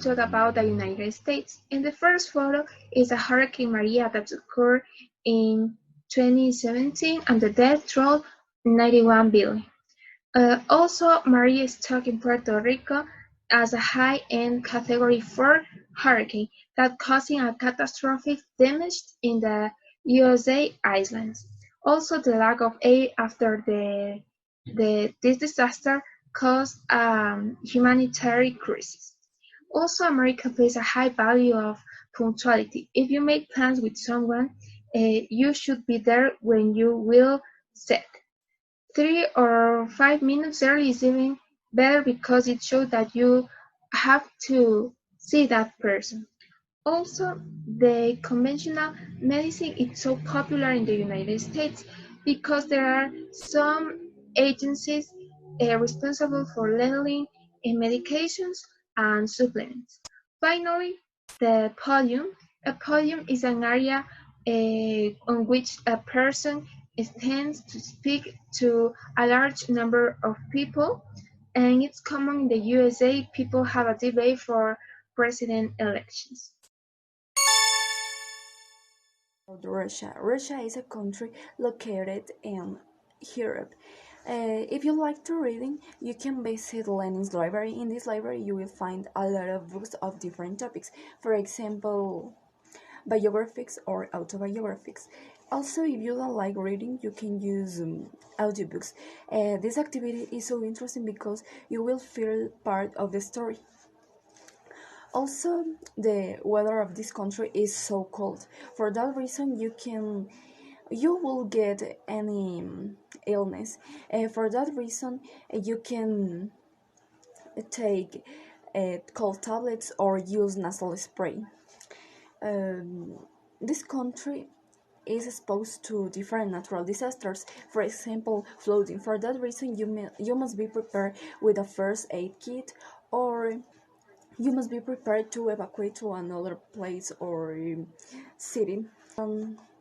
talk about the United States. And the first photo is a Hurricane Maria that occurred in 2017 and the death toll 91 billion. Also, Maria struck in Puerto Rico as a high-end Category 4 hurricane that causing a catastrophic damage in the USA islands. Also, the lack of aid after this disaster caused a humanitarian crisis. Also, America places a high value of punctuality. If you make plans with someone, you should be there when you will set. 3 or 5 minutes early is even better because it shows that you have to see that person. Also, the conventional medicine is so popular in the United States because there are some agencies responsible for labeling medications and supplements. Finally, the podium. A podium is an area on which a person stands to speak to a large number of people, and it's common in the USA. People have a debate for president elections. Russia. Russia is a country located in Europe. If you like to reading, you can visit Lenin's library. In this library, you will find a lot of books of different topics. For example, biographies or autobiographies. Also, if you don't like reading, you can use audiobooks. This activity is so interesting because you will feel part of the story. Also, the weather of this country is so cold. For that reason, you will get any illness. For that reason, you can take cold tablets or use nasal spray. This country is exposed to different natural disasters, for example, flooding. For that reason, you must be prepared with a first aid kit, or you must be prepared to evacuate to another place or city.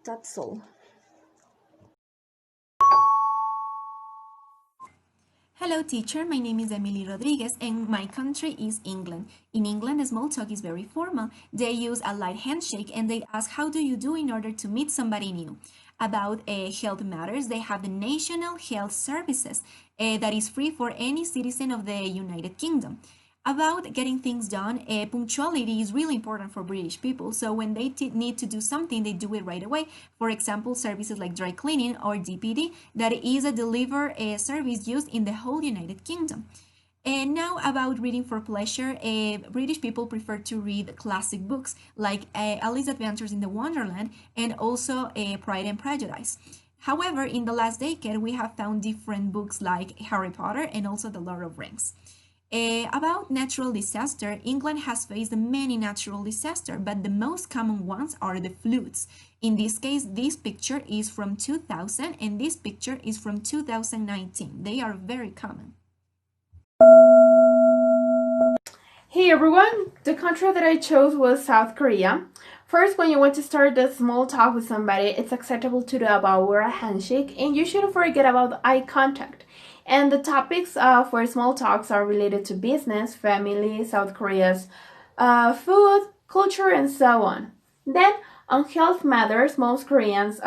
That's all. Hello teacher, my name is Emily Rodríguez and my country is England. In England, small talk is very formal. They use a light handshake and they ask how do you do in order to meet somebody new. About health matters, they have the National Health Services that is free for any citizen of the United Kingdom. About getting things done, punctuality is really important for British people. So when they need to do something, they do it right away. For example, services like dry cleaning or DPD, that is a deliver service used in the whole United Kingdom. And now about reading for pleasure, British people prefer to read classic books like Alice's Adventures in the Wonderland and also Pride and Prejudice. However, in the last decade, we have found different books like Harry Potter and also The Lord of Rings. About natural disaster, England has faced many natural disasters, but the most common ones are the floods. In this case, this picture is from 2000 and this picture is from 2019. They are very common. Hey everyone, the country that I chose was South Korea. First, when you want to start a small talk with somebody, it's acceptable to do a bow or a handshake, and you shouldn't forget about eye contact. And the topics for small talks are related to business, family, South Korea's food, culture, and so on. Then, on health matters, most Koreans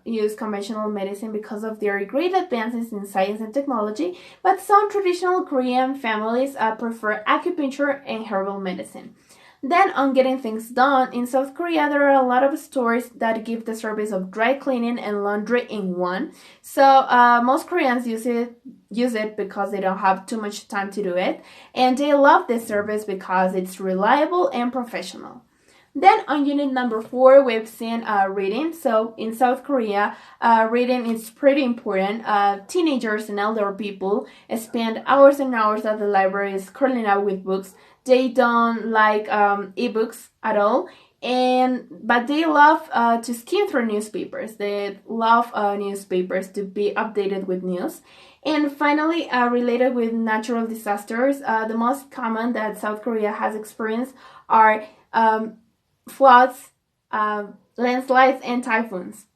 use conventional medicine because of their great advances in science and technology, but some traditional Korean families prefer acupuncture and herbal medicine. Then, on getting things done, in South Korea, there are a lot of stores that give the service of dry cleaning and laundry in one. So, most Koreans use it because they don't have too much time to do it. And they love this service because it's reliable and professional. Then on unit number 4, we've seen reading. So in South Korea, reading is pretty important. Teenagers and elder people spend hours and hours at the libraries curling up with books. They don't like ebooks at all, but they love to skim through newspapers. They love newspapers to be updated with news. And finally, related with natural disasters, the most common that South Korea has experienced are floods, landslides, and typhoons.